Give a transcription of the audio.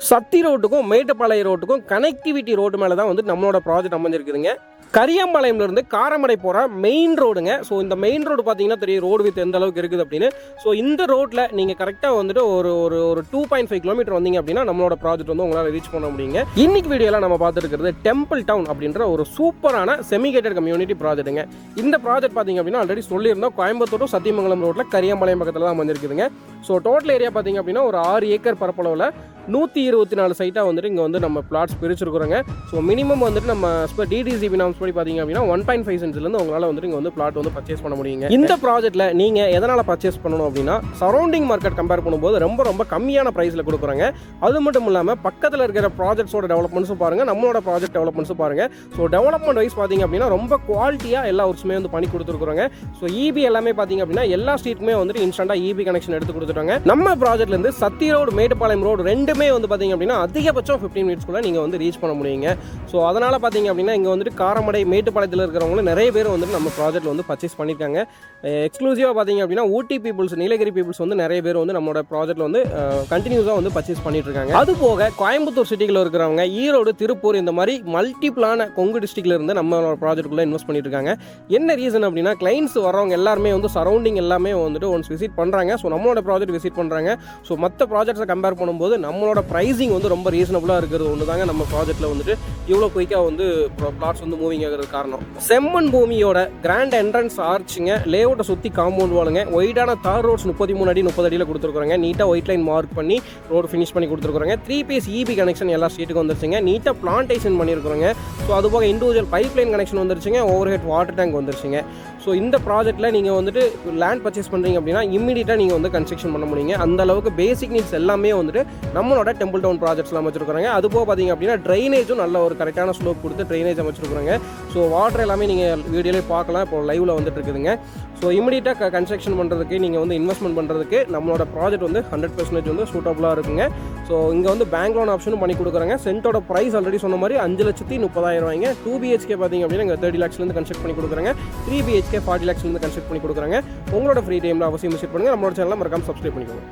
சத்தி ரோட்டுக்கும் மேட்டுப்பாளைய ரோட்டுக்கும் connectivity road மேலே தான் வந்து நம்மளோட ப்ராஜெக்ட் அமைஞ்சிருக்குதுங்க. கரியம்பாளையம்லேருந்து காரமடை போகிற மெயின் ரோடுங்க. ஸோ இந்த மெயின் ரோடு பார்த்தீங்கன்னா தெரியும் ரோடு வித் எந்த அளவுக்கு இருக்குது அப்படின்னு. ஸோ இந்த ரோட்டில் நீங்கள் கரெக்டாக வந்துட்டு ஒரு ஒரு ஒரு 2.5 கிலோமீட்டர் வந்தீங்க அப்படின்னா நம்மளோட ப்ராஜெக்ட் வந்து உங்களால் ரீச் பண்ண முடியுங்க. இன்னைக்கு வீடியோவில் நம்ம பார்த்துருக்கிறது டெம்பிள் டவுன் அப்படின்ற ஒரு சூப்பரான செமிகேட்டட் கம்யூனிட்டி ப்ராஜெக்ட்டுங்க. இந்த ப்ராஜெக்ட் பார்த்தீங்க அப்படின்னா ஆல்ரெடி சொல்லியிருந்தோம், கோயம்புத்தூர் சத்தியமங்கலம் ரோட்டில் கரியம்பாளையம் பக்கத்தில் தான் அமைஞ்சிருக்குதுங்க. ஸோ டோட்டல் ஏரியா பார்த்தீங்க அப்படின்னா ஒரு 6 ஏக்கர் பரப்பளவில் 124 சைட்டாக வந்துட்டு இங்கே வந்து நம்ம பிளாட்ஸ் பிரிச்சிருக்கிறோங்க. ஸோ மினிமம் வந்துட்டு நம்ம டிடிசிபி நாம்ஸ் படி பார்த்தீங்க அப்படின்னா 1.5 சென்ட்ஸ்லேருந்து உங்களால் வந்துட்டு இங்கே வந்து பிளாட் வந்து பர்ச்சேஸ் பண்ண முடியுங்க. இந்த ப்ராஜெக்ட்டில் நீங்கள் எதனால் பர்ச்சேஸ் பண்ணணும் அப்படின்னா சரௌண்டிங் மார்க்கெட் கம்பேர் பண்ணும்போது ரொம்ப ரொம்ப கம்மியான ப்ரைஸில் கொடுக்குறாங்க. அது மட்டும் இல்லாமல் பக்கத்தில் இருக்கிற ப்ராஜெக்ட்ஸோட டெவலப்மெண்ட்ஸும் பாருங்கள், நம்மளோட ப்ராஜெக்ட் டெவலப்மெண்ட்ஸும் பாருங்கள். ஸோ டெவலப்மெண்ட் வைஸ் பார்த்தீங்க அப்படின்னா ரொம்ப குவாலிட்டியாக எல்லா ஒர்க்ஸுமே வந்து பண்ணி கொடுத்துருக்குறாங்க. ஸோ இபி எல்லாமே பார்த்தீங்க அப்படின்னா எல்லா ஸ்ட்ரீட்டுமே வந்துட்டு இன்ஸ்டன்ட்டாக இபி கனெக்ஷன் எடுத்து கொடுத்துட்டாங்க. நம்ம ப்ராஜெக்ட்லேருந்து சத்தி ரோடு மேட்டுப்பாளையம் ரோடு ரெண்டுமே வந்து பார்த்தீங்க அப்படின்னா அதிகபட்சம் 15 மினிட்ஸ்க்குள்ள நீங்கள் வந்து ரீச் பண்ண முடியுங்க. ஸோ அதனால் பார்த்தீங்க அப்படின்னா இங்கே வந்துட்டு காரமடை மேட்டுப்பாளையத்தில் இருக்கிறவங்களும் நிறைய பேர் வந்துட்டு நம்ம ப்ராஜெக்ட்டில் வந்து பர்ச்சேஸ் பண்ணியிருக்காங்க. எக்ஸ்க்ளூசிவாக பார்த்தீங்க அப்படின்னா ஊட்டி பீப்புள்ஸ், நீலகிரி பீப்புள்ஸ் வந்து நிறைய பேர் வந்து நம்மளோட ப்ராஜெக்ட்டில் வந்து கண்டினியூஸாக வந்து பர்ச்சேஸ் பண்ணிட்டு இருக்காங்க. அது போக கோயம்புத்தூர் சிட்டியில் இருக்கிறவங்க, ஈரோடு, திருப்பூர் இந்த மாதிரி மல்டிபிளான கொங்கு டிஸ்ட்ரிக்ட்ல இருந்து நம்மளோட ப்ராஜெக்ட்டுக்குள்ளே இன்வெஸ்ட் பண்ணிட்டு இருக்காங்க. என்ன ரீசன் அப்படின்னா கிளைண்ட்ஸ் வரவங்க எல்லாருமே வந்து சரௌண்டிங் எல்லாமே வந்துட்டு ஒன்ஸ் விசிட் பண்ணுறாங்க. ஸோ நம்மளோட ப்ராஜெக்ட் விசிட் பண்ணுறாங்க. ஸோ மற்ற ப்ராஜெக்ட்ஸை கம்பேர் பண்ணும்போது நம்மளோட ப்ரைஸிங் வந்து ரொம்ப ரீசனபுளாக இருக்கிறது ஒன்று தாங்க நம்ம ப்ராஜெக்ட்டில் வந்துட்டு இவ்வளோ குயிக்காக வந்து பிளாட்ஸ் வந்து மூவிங் ஆகிறது காரணம். செம்மண் பூமியோட கிராண்ட் என்ட்ரன்ஸ் ஆர்ச்சுங்க, லேஅவுட்டை சுற்றி காம்பவுண்ட் வாளுங்க, ஒயிட்டான தார் ரோட்ஸ் 33 அடி 30 அடியில் கொடுத்துருக்குறாங்க. நீட்டாக ஒயிட் லைன் மார்க் பண்ணி ரோடு ஃபினிஷ் பண்ணி கொடுத்துருக்குறாங்க. 3 பேஸ் இபி கனெக்ஷன் எல்லா ஸ்ட்ரீட்டுக்கு வந்துருச்சுங்க. நீட்டாக பிளான்டேஷன் பண்ணியிருக்கிறோங்க. ஸோ அதுபோக இண்டிவிஜுவல் பைப் லைன் கனெக்ஷன் வந்துருச்சுங்க. ஓவர் ஹெட் வாட்டர் டேங்க் வந்துருச்சுங்க. ஸோ இந்த ப்ராஜெக்ட்டில் நீங்கள் வந்துட்டு லேண்ட் பர்ச்சேஸ் பண்ணுறீங்க அப்படின்னா இம்மீடியட்டாக நீங்கள் வந்து கன்ஸ்ட்ரக்ஷன் பண்ண முடியுங்க. அந்த அளவுக்கு பேசிக் நீட்ஸ் எல்லாமே வந்துட்டு நம்மளோட டெம்பிள் டவுன் ப்ராஜெக்ட்ஸ்லாம் அமைச்சிருக்காங்க. அது போக பார்த்தீங்க அப்படின்னா ட்ரைனேஜும் நல்ல ஒரு கரெக்டான ஸ்லோப் கொடுத்து ட்ரைனேஜ் அமைச்சிருக்காங்க. ஸோ வாட்டர் எல்லாமே நீங்கள் வீடியோலேயே பார்க்கலாம், இப்போ லைவில் வந்துட்டு இருக்குதுங்க. ஸோ இமீடியட்டாக கன்ஸ்ட்ரக்ஷன் பண்ணுறதுக்கு நீங்கள் வந்து இன்வெஸ்ட்மெண்ட் பண்ணுறதுக்கு நம்மளோட ப்ராஜெக்ட் வந்து 100% வந்து சூட்டபுளாக இருக்குங்க. ஸோ இங்கே வந்து பேங்க் லோன் ஆப்ஷனும் பண்ணி கொடுக்குறாங்க. சென்ட்டோட ப்ரைஸ் ஆல்ரெடி சொன்ன மாதிரி 5,30,000 ரூபாய்ங்க. 2 BHK பார்த்தீங்க அப்படின்னா இங்கே 30 lakhsலேருந்து கன்ஸ்ட்ரக்ட் பண்ணி கொடுக்குறாங்க. 3 BHK 40 lakhsலேருந்து கன்ஸ்ட்ரக்ட் பண்ணி கொடுக்குறாங்க. உங்களோட ஃப்ரீ டைமில் அவசியம் விசிட் பண்ணுங்கள். நம்மளோட சேனலை மறக்காம சப்ஸ்கிரைப் பண்ணிக்கோங்க.